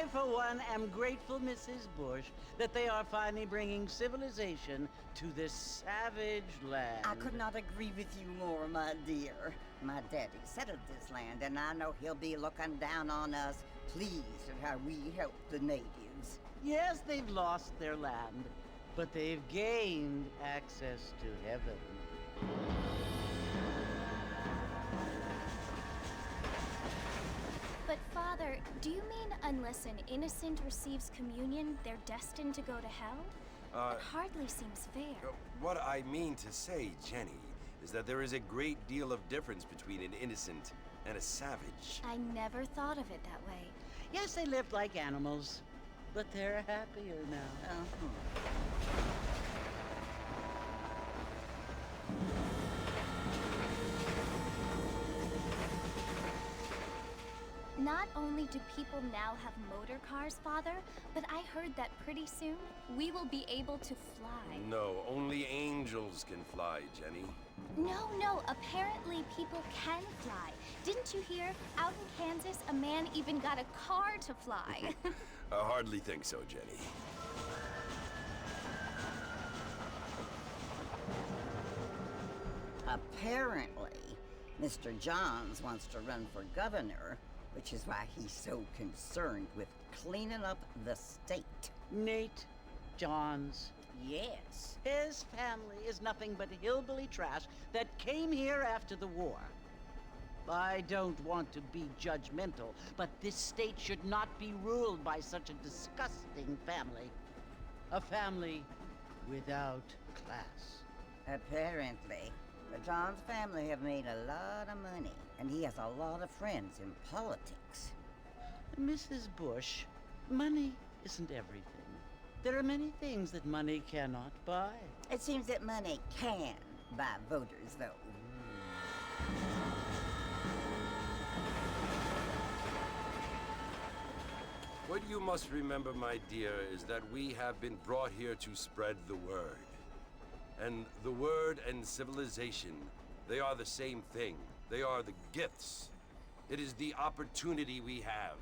I, for one, am grateful, Mrs. Bush, that they are finally bringing civilization to this savage land. I could not agree with you more, my dear. My daddy settled this land, and I know he'll be looking down on us, pleased at how we help the natives. Yes, they've lost their land, but they've gained access to heaven. But Father, do you mean unless an innocent receives communion, they're destined to go to hell? That hardly seems fair. What I mean to say, Jenny, is that there is a great deal of difference between an innocent and a savage. I never thought of it that way. Yes, they lived like animals, but they're happier now. Not only do people now have motor cars, Father, but I heard that pretty soon we will be able to fly. No, only angels can fly, Jenny. No, apparently people can fly. Didn't you hear? Out in Kansas, a man even got a car to fly. I hardly think so, Jenny. Apparently, Mr. Johns wants to run for governor, which is why he's so concerned with cleaning up the state. Nate Johns. Yes. His family is nothing but hillbilly trash that came here after the war. I don't want to be judgmental, but this state should not be ruled by such a disgusting family. A family without class. Apparently. The Johns family have made a lot of money, and he has a lot of friends in politics. Mrs. Bush, money isn't everything. There are many things that money cannot buy. It seems that money can buy voters, though. What you must remember, my dear, is that we have been brought here to spread the word. And the word and civilization, they are the same thing. They are the gifts. It is the opportunity we have,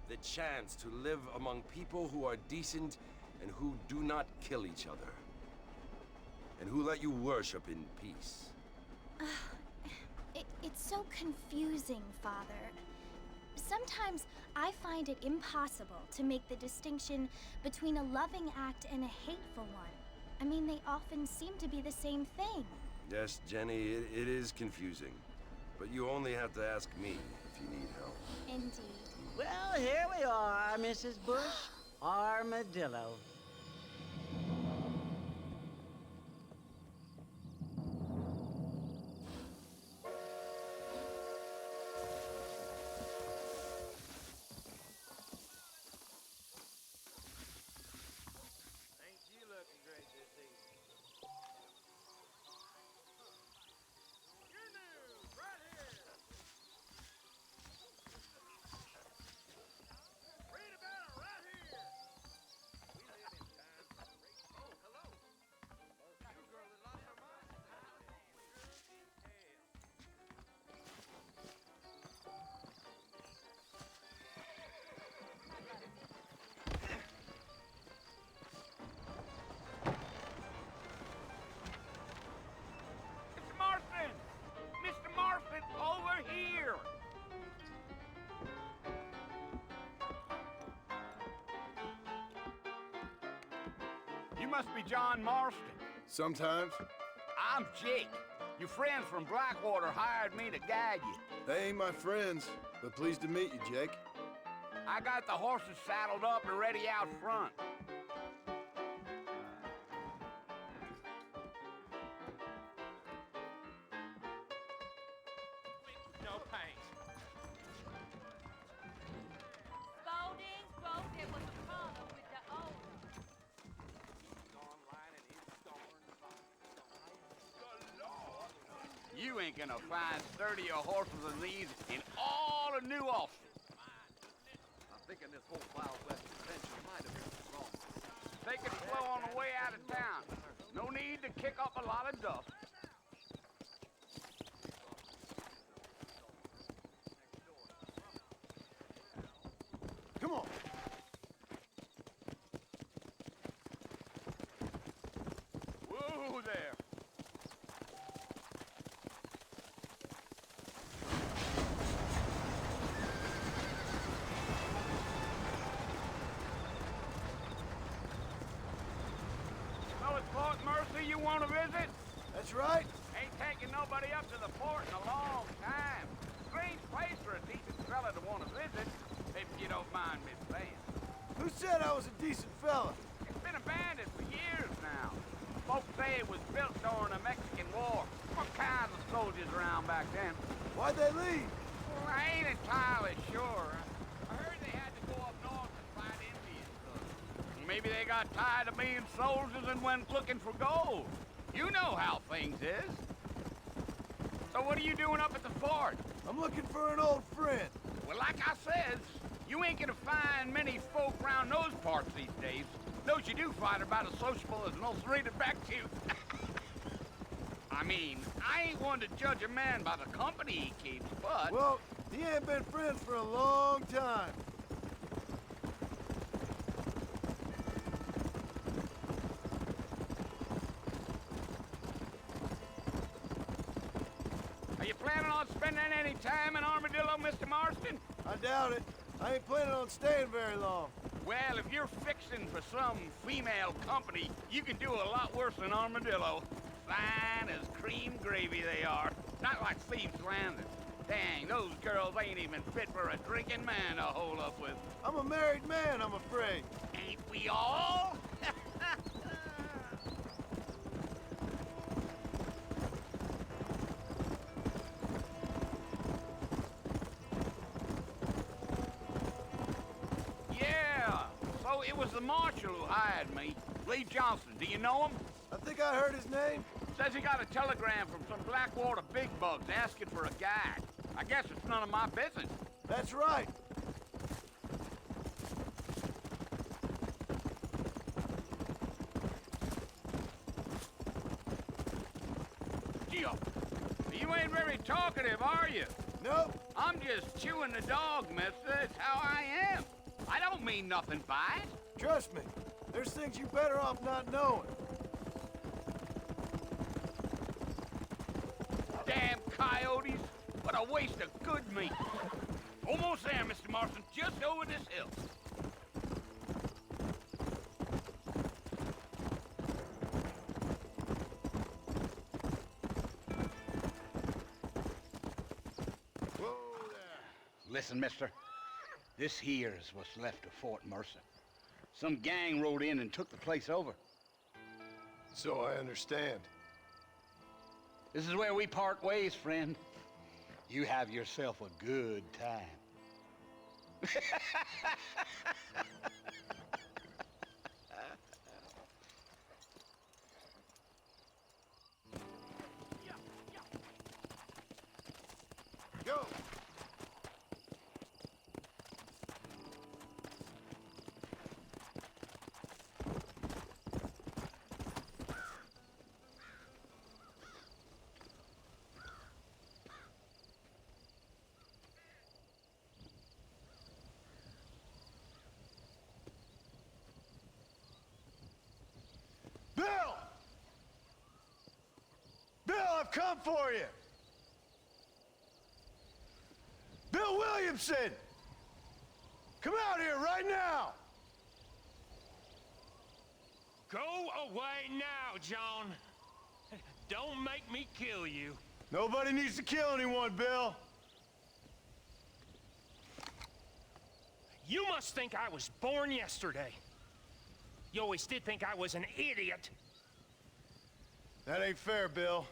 the chance to live among people who are decent and who do not kill each other, and who let you worship in peace. It's so confusing, Father. Sometimes I find it impossible to make the distinction between a loving act and a hateful one. I mean, they often seem to be the same thing. Yes, Jenny, it is confusing. But you only have to ask me if you need help. Indeed. Well, here we are, Mrs. Bush. Armadillo. Mr. Marston, over here! You must be John Marston. Sometimes. I'm Jake. Your friends from Blackwater hired me to guide you. They ain't my friends, but pleased to meet you, Jake. I got the horses saddled up and ready out front. No pain. Spaulding wrote there was a problem with the owner. You ain't gonna find sturdier horses than these in all of New Austin. I'm thinking this whole Wild West adventure might have been wrong. Take it slow on the way out of town. No need to kick up a lot of dust. Come on. That's right. Ain't taking nobody up to the fort in a long time. Strange place for a decent fella to want to visit, if you don't mind me saying. Who said I was a decent fella? It's been abandoned for years now. Folks say it was built during the Mexican War. What kinds of soldiers around back then? Why'd they leave? Well, I ain't entirely sure. I heard they had to go up north to fight Indians. Maybe they got tired of being soldiers and went looking for gold. You know how things is. So what are you doing up at the fort? I'm looking for an old friend. Well, like I said, you ain't gonna find many folk around those parts these days. Those you do find are about as sociable as an ulcerated back tooth. I mean, I ain't one to judge a man by the company he keeps, but... Well, he ain't been friends for a long time. Are you planning on spending any time in Armadillo, Mr. Marston? I doubt it. I ain't planning on staying very long. Well, if you're fixing for some female company, you can do a lot worse than Armadillo. Fine as cream gravy they are. Not like Thieves' Landing. Dang, those girls ain't even fit for a drinking man to hold up with. I'm a married man, I'm afraid. Ain't we all? Yeah, so it was the marshal who hired me. Lee Johnson, do you know him? I think I heard his name. Says he got a telegram from some Blackwater big bugs asking for a guide. I guess it's none of my business. That's right. Gio, you ain't very talkative, are you? Nope. I'm just chewing the dog, mister. It's how I am. I don't mean nothing by it. Trust me. There's things you better off not knowing. Damn coyotes. What a waste of good meat. Almost there, Mr. Marston. Just over this hill. Whoa there. Listen, mister. This here is what's left of Fort Mercer. Some gang rode in and took the place over. So I understand. This is where we part ways, friend. You have yourself a good time. Go. Bill! Bill, I've come for you! Bill Williamson! Come out here right now! Go away now, John. Don't make me kill you. Nobody needs to kill anyone, Bill. You must think I was born yesterday. You always did think I was an idiot. That ain't fair, Bill.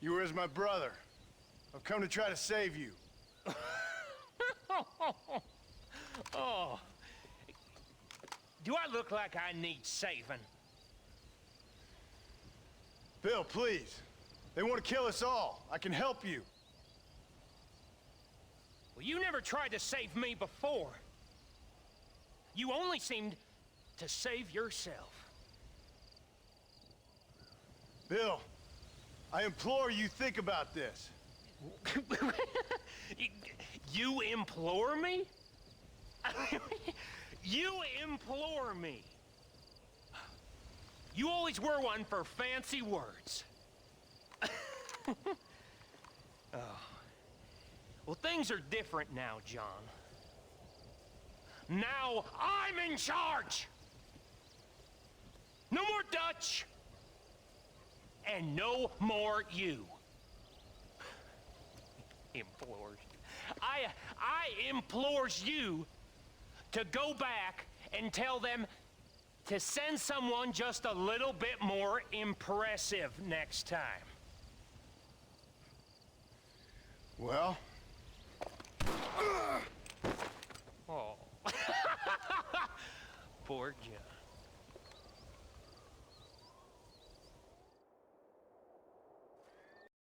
You were as my brother. I've come to try to save you. Oh. Do I look like I need saving? Bill, please. They want to kill us all. I can help you. Well, you never tried to save me before. You only seemed to save yourself. Bill, I implore you think about this. You implore me? You implore me. You always were one for fancy words. Oh. Well, things are different now, John. Now I'm in charge! No more Dutch! and no more you. Implores you. I implores you to go back and tell them to send someone just a little bit more impressive next time. Well? Oh. Poor John.